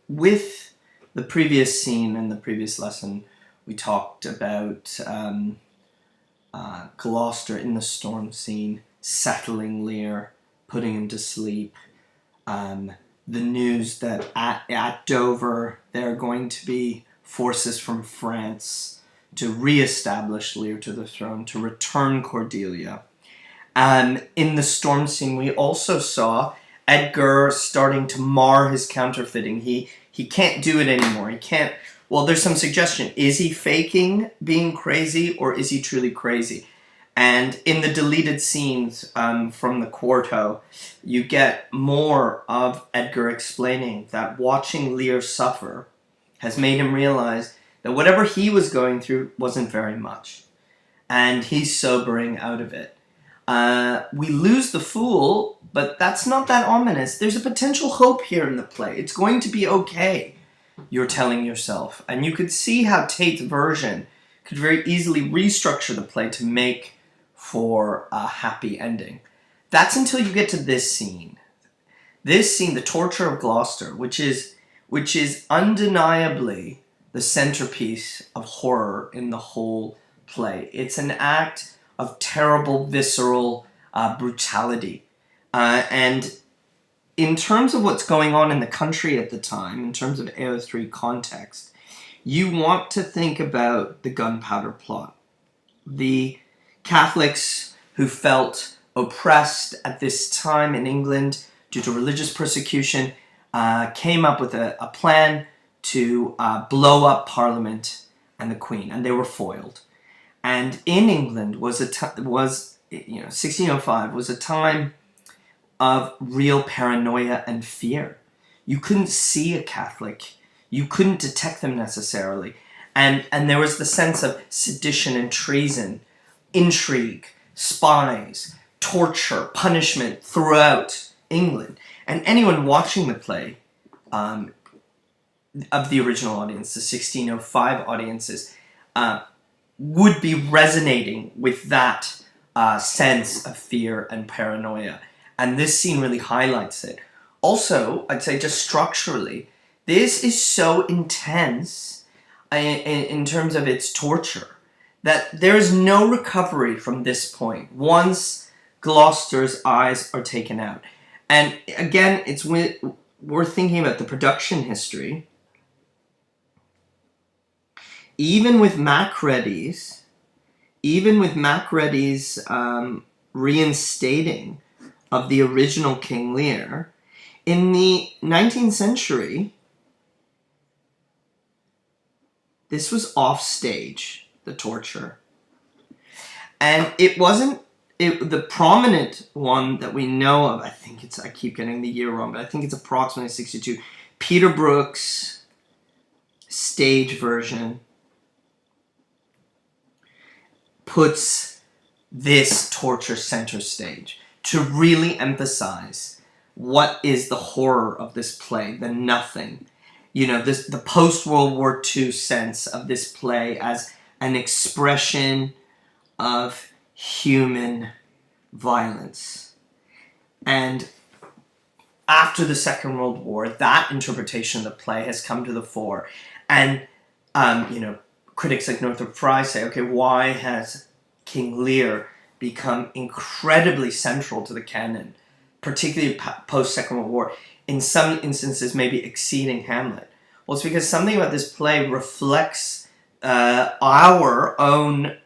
with the previous scene in the previous lesson, we talked about Gloucester in the storm scene, settling Lear, putting him to sleep. The news that at Dover there are going to be forces from France to re-establish Lear to the throne, to return Cordelia. In the storm scene, we also saw Edgar starting to mar his counterfeiting. He can't do it anymore. He can't. Well, there's some suggestion. Is he faking being crazy, or is he truly crazy? And in the deleted scenes from the quarto, you get more of Edgar explaining that watching Lear suffer has made him realize that whatever he was going through wasn't very much. And he's sobering out of it. We lose the fool, but that's not that ominous. There's a potential hope here in the play. It's going to be okay, you're telling yourself. And you could see how Tate's version could very easily restructure the play to make for a happy ending. That's until you get to this scene. This scene, the torture of Gloucester, which is undeniably the centerpiece of horror in the whole play. It's an act of terrible, visceral brutality. And in terms of what's going on in the country at the time, in terms of AO3 context, you want to think about the gunpowder plot. The Catholics who felt oppressed at this time in England due to religious persecution came up with a plan to blow up Parliament and the Queen, and they were foiled. And in England was 1605 was a time of real paranoia and fear. You couldn't see a Catholic. You couldn't detect them necessarily. And there was the sense of sedition and treason, intrigue, spies, torture, punishment throughout England. And anyone watching the play of the original audience, the 1605 audiences, would be resonating with that sense of fear and paranoia. And this scene really highlights it. Also, I'd say just structurally, this is so intense in terms of its torture that there is no recovery from this point once Gloucester's eyes are taken out. And again, we're thinking about the production history. Even with Macready's reinstating of the original King Lear, in the 19th century, this was off stage, the torture. And it wasn't, the prominent one that we know of, I keep getting the year wrong, but I think it's approximately 62, Peter Brook's stage version puts this torture center stage to really emphasize what is the horror of this play, the nothing. The post-World War II sense of this play as an expression of human violence. And after the Second World War, that interpretation of the play has come to the fore. And, critics like Northrop Frye say, okay, why has King Lear become incredibly central to the canon, particularly post-Second World War, in some instances maybe exceeding Hamlet? Well, it's because something about this play reflects our own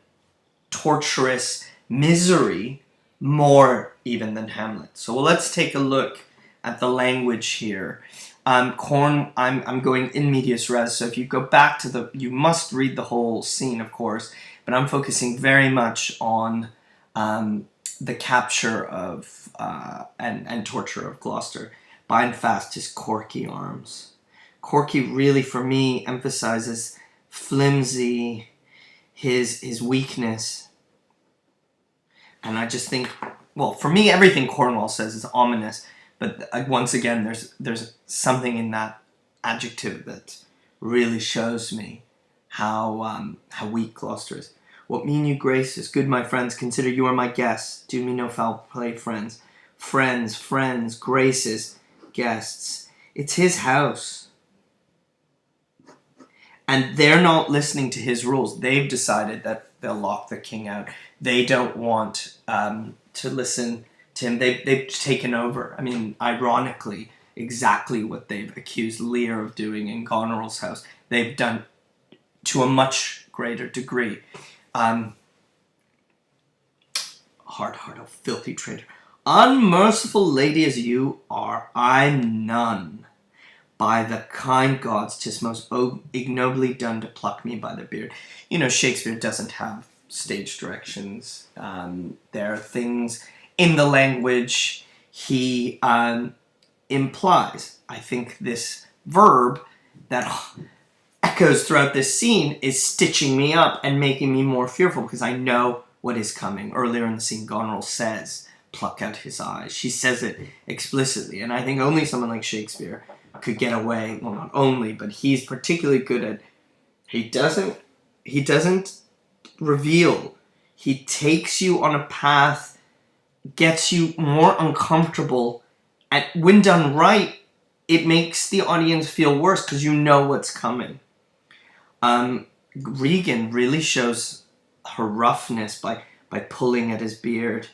torturous misery more even than Hamlet. So let's take a look at the language here. I'm going in medias res, so if you go back to you must read the whole scene, of course, but I'm focusing very much on the capture of and torture of Gloucester. Bind fast his corky arms. Corky really, for me, emphasizes flimsy, his weakness. And I just think, well, for me, everything Cornwall says is ominous, but once again, there's something in that adjective that really shows me how weak Gloucester is. What mean you graces? Good my friends, consider you are my guests. Do me no foul play, friends. Friends, graces, guests. It's his house. And they're not listening to his rules. They've decided that they'll lock the king out. They don't want to listen to him. They've taken over. I mean, ironically, exactly what they've accused Lear of doing in Goneril's house, they've done to a much greater degree. Hard-hearted, oh, filthy traitor. Unmerciful lady as you are, I'm none. By the kind gods, 'tis most ignobly done to pluck me by the beard. You know, Shakespeare doesn't have stage directions. There are things in the language he implies. I think this verb that echoes throughout this scene is stitching me up and making me more fearful because I know what is coming. Earlier in the scene, Goneril says, pluck out his eyes. She says it explicitly, and I think only someone like Shakespeare could get away, well, not only, but he's particularly good at, he doesn't reveal. He takes you on a path, gets you more uncomfortable, and when done right, it makes the audience feel worse because you know what's coming. Regan really shows her roughness by pulling at his beard.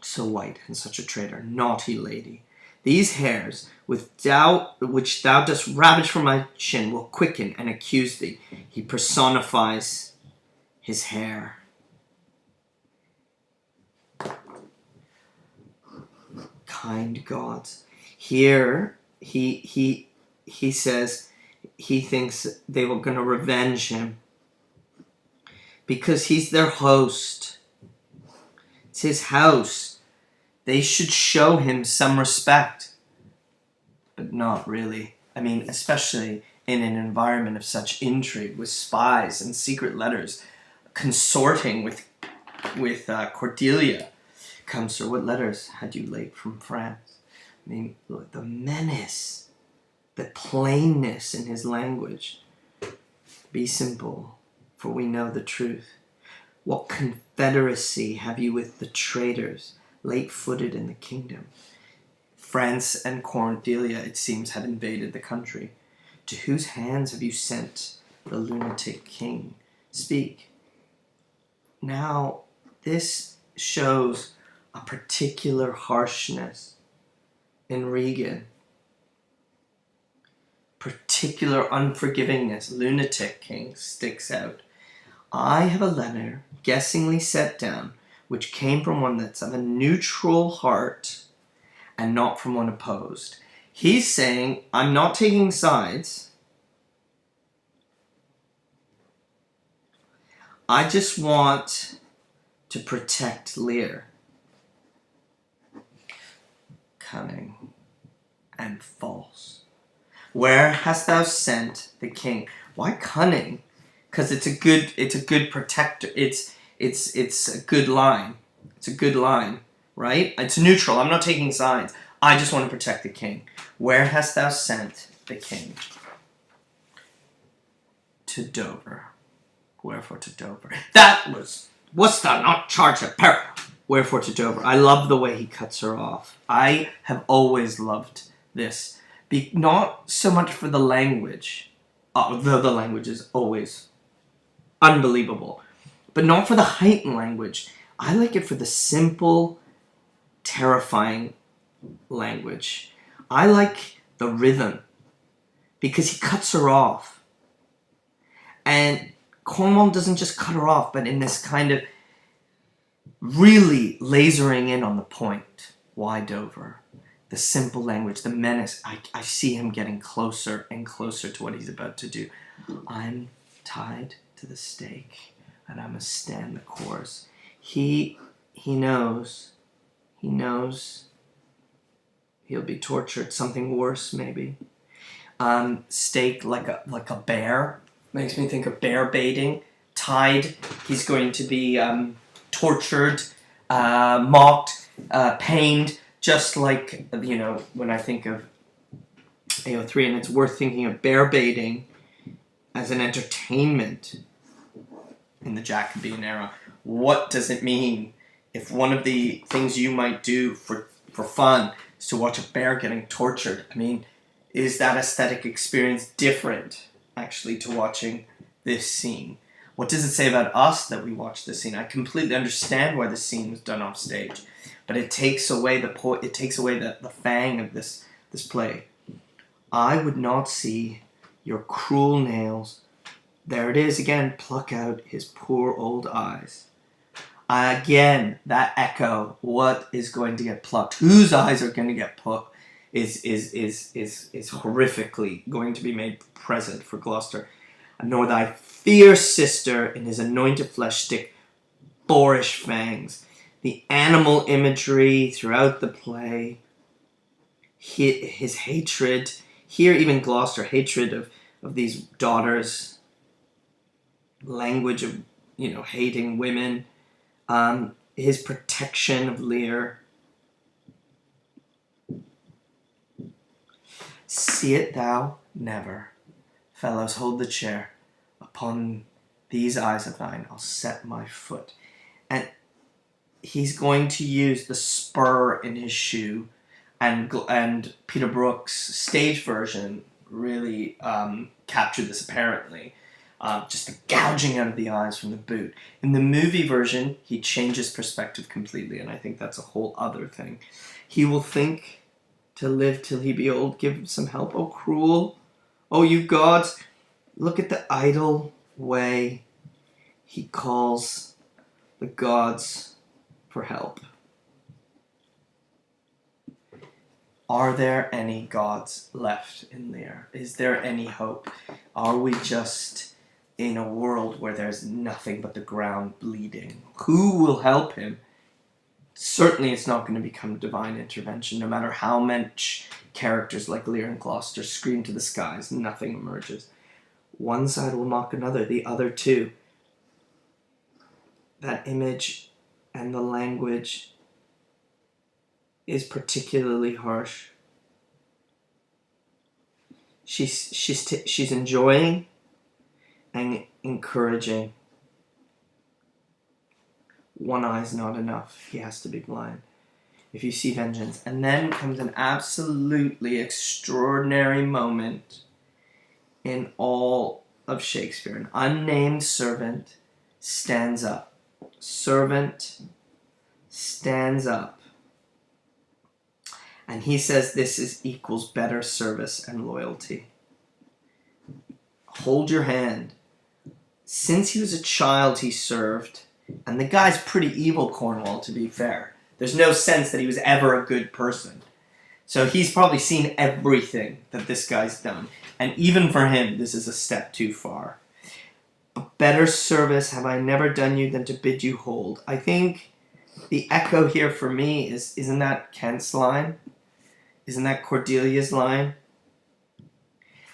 So white and such a traitor, naughty lady. These hairs, which thou dost ravage from my chin, will quicken and accuse thee. He personifies his hair. Kind gods. Here, he says he thinks they were going to revenge him because he's their host. It's his house. They should show him some respect, but not really. I mean, especially in an environment of such intrigue with spies and secret letters, consorting with Cordelia. Come, sir, what letters had you late from France? I mean, look, the menace, the plainness in his language. Be simple, for we know the truth. What confederacy have you with the traitors, late-footed in the kingdom? France and Cordelia, it seems, had invaded the country. To whose hands have you sent the lunatic king? Speak. Now, this shows a particular harshness in Regan. Particular unforgivingness. Lunatic king sticks out. I have a letter, guessingly set down, which came from one that's of a neutral heart and not from one opposed. He's saying, I'm not taking sides. I just want to protect Lear. Cunning and false. Where hast thou sent the king? Why cunning? Because it's a good protector. It's a good line. It's a good line, right? It's neutral. I'm not taking sides. I just want to protect the king. Where hast thou sent the king? To Dover. Wherefore to Dover? Wast thou not charged at peril? Wherefore to Dover? I love the way he cuts her off. I have always loved this. Not so much for the language. The language is always unbelievable. But not for the heightened language. I like it for the simple, terrifying language. I like the rhythm. Because he cuts her off. And Cornwall doesn't just cut her off, but in this kind of really lasering in on the point. Why Dover? The simple language, the menace. I see him getting closer and closer to what he's about to do. I'm tied to the stake, and I must stand the course. He knows. He knows he'll be tortured. Something worse, maybe. Stake like a bear. Makes me think of bear baiting. Tied. He's going to be tortured, mocked, pained, just like, when I think of AO3, and it's worth thinking of bear baiting as an entertainment in the Jacobean era. What does it mean if one of the things you might do for fun is to watch a bear getting tortured? I mean, Is that aesthetic experience different, actually, to watching this scene? What does it say about us that we watch this scene? I completely understand why the scene was done off stage, but it takes away the fang of this play. I would not see your cruel nails. There it is again. Pluck out his poor old eyes. Again, that echo. What is going to get plucked? Whose eyes are going to get plucked? Is horrifically going to be made present for Gloucester. Nor thy fierce sister in his anointed flesh stick boorish fangs. The animal imagery throughout the play, his hatred, here even Gloucester, hatred of these daughters, language of, hating women, his protection of Lear. See it thou never. Fellows, hold the chair. Upon these eyes of thine, I'll set my foot. And he's going to use the spur in his shoe, and Peter Brook's stage version really captured this apparently. Just the gouging out of the eyes from the boot. In the movie version, he changes perspective completely, and I think that's a whole other thing. He will think to live till he be old, give him some help. Oh, cruel. Oh, you gods. Look at the idle way he calls the gods for help. Are there any gods left in Lear? Is there any hope? Are we just in a world where there's nothing but the ground bleeding? Who will help him? Certainly it's not going to become divine intervention. No matter how much characters like Lear and Gloucester scream to the skies, nothing emerges. One side will mock another, the other too. That image and the language is particularly harsh. She's enjoying and encouraging. One eye's not enough. He has to be blind. If you see vengeance. And then comes an absolutely extraordinary moment in all of Shakespeare. An unnamed servant stands up. Servant stands up. And he says this equals better service and loyalty. Hold your hand. Since he was a child, he served. And the guy's pretty evil, Cornwall, to be fair. There's no sense that he was ever a good person. So he's probably seen everything that this guy's done. And even for him, this is a step too far. But better service have I never done you than to bid you hold. I think the echo here for me isn't that Kent's line? Isn't that Cordelia's line?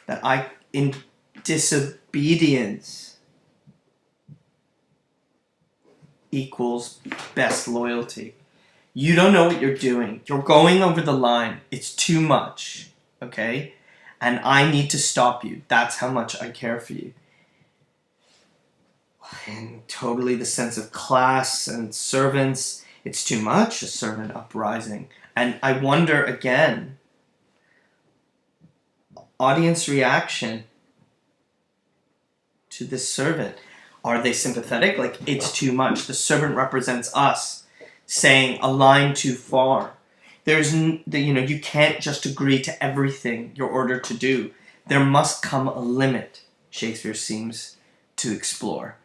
That I, in disobedience, equals best loyalty. You don't know what you're doing. You're going over the line. It's too much, okay? And I need to stop you. That's how much I care for you. And totally the sense of class and servants. It's too much, a servant uprising. And I wonder again, audience reaction to this servant. Are they sympathetic? Like, it's too much. The servant represents us, saying a line too far. You can't just agree to everything you're ordered to do. There must come a limit, Shakespeare seems to explore.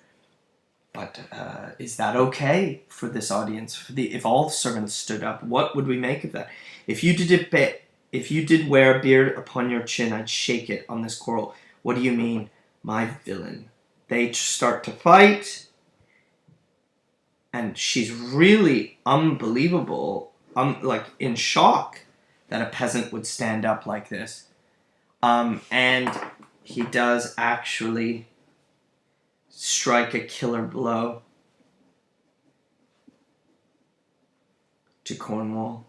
But is that okay for this audience? If all the servants stood up, what would we make of that? If you did wear a beard upon your chin, I'd shake it on this quarrel. What do you mean, my villain? They start to fight, and she's really unbelievable, like in shock that a peasant would stand up like this. And he does actually strike a killer blow to Cornwall.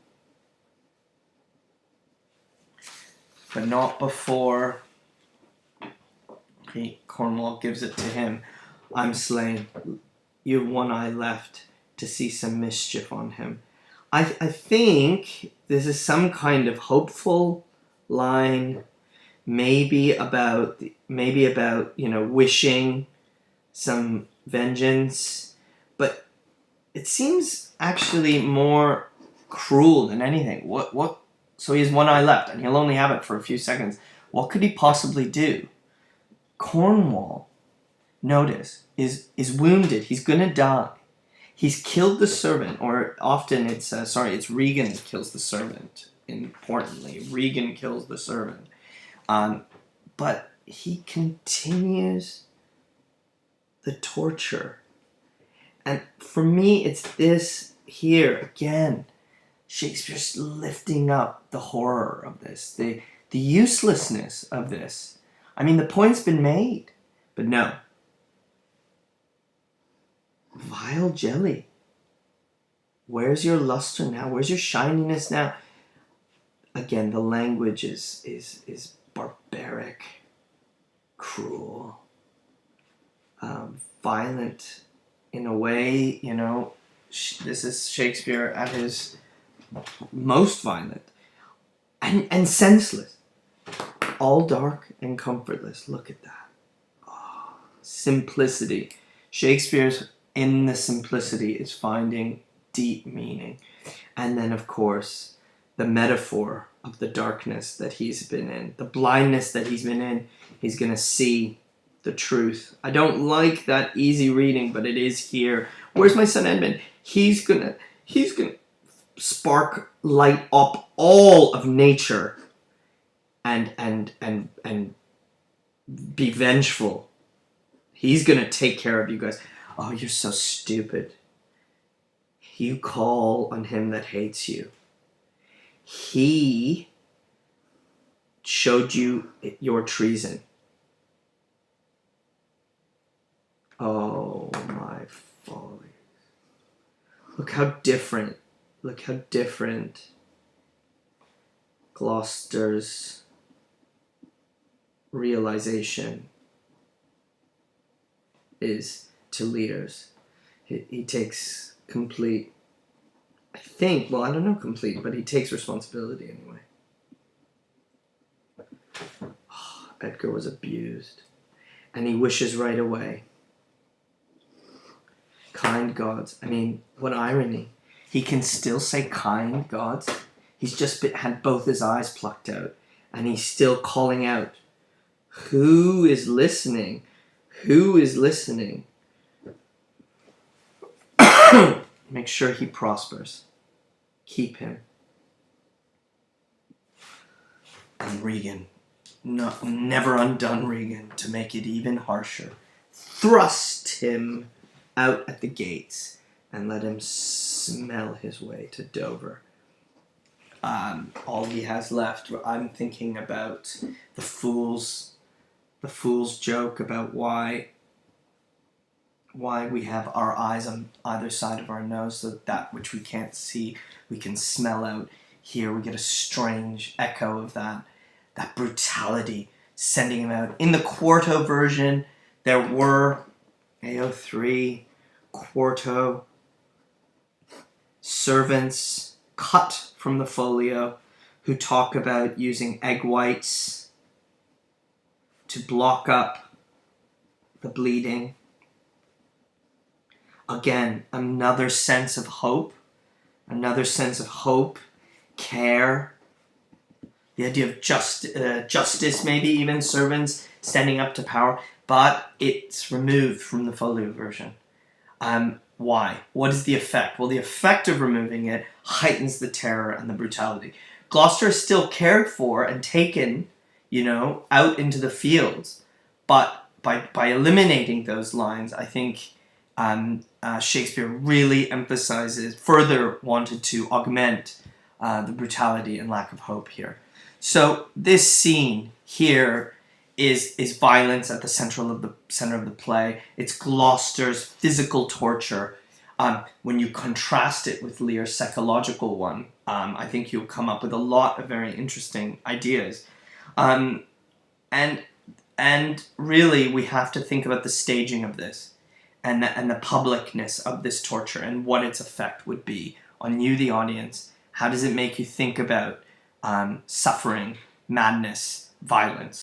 But not before Cornwall gives it to him. I'm slain. You have one eye left to see some mischief on him. I think this is some kind of hopeful line maybe about wishing some vengeance, but it seems actually more cruel than anything. What? So he has one eye left, and he'll only have it for a few seconds. What could he possibly do? Cornwall, notice, is wounded. He's gonna die. He's killed the servant, or often it's Regan that kills the servant. Importantly, Regan kills the servant. But he continues the torture. And for me, it's this here again. Shakespeare's lifting up the horror of this, the uselessness of this. I mean, the point's been made, but no. Vile jelly. Where's your luster now? Where's your shininess now? Again, the language is barbaric, cruel, violent in a way, this is Shakespeare at his most violent, and senseless. All dark and comfortless. Look at that. Oh, simplicity. Shakespeare's in the simplicity is finding deep meaning. And then, of course, the metaphor of the darkness that he's been in, the blindness that he's been in, he's going to see the truth. I don't like that easy reading, but it is here. Where's my son Edmund? He's gonna spark light up all of nature and be vengeful. He's gonna take care of you guys. Oh, you're so stupid. You call on him that hates you. He showed you your treason. Oh, my folly. Look how different Gloucester's realization is to leaders. He takes complete, I don't know complete, but he takes responsibility anyway. Oh, Edgar was abused, and he wishes right away. Kind gods. I mean, what irony. He can still say kind gods. He's just had both his eyes plucked out, and he's still calling out. Who is listening? Who is listening? Make sure he prospers. Keep him. And Regan, never undone Regan, to make it even harsher, thrust him out at the gates and let him smell his way to Dover. All he has left, I'm thinking about the fool's joke about why we have our eyes on either side of our nose, so that which we can't see, we can smell out. Here we get a strange echo of that brutality, sending him out. In the quarto version, there were AO3, quarto, servants cut from the folio who talk about using egg whites to block up the bleeding. Again, another sense of hope, care, the idea of justice, maybe even servants standing up to power, but it's removed from the folio version. Why? What is the effect? Well, the effect of removing it heightens the terror and the brutality. Gloucester is still cared for and taken, out into the fields, but by eliminating those lines, I think Shakespeare really further wanted to augment the brutality and lack of hope here. So this scene here is violence at the center of the play. It's Gloucester's physical torture. When you contrast it with Lear's psychological one, I think you'll come up with a lot of very interesting ideas. And really, we have to think about the staging of this, and the publicness of this torture, and what its effect would be on you, the audience. How does it make you think about suffering, madness, violence.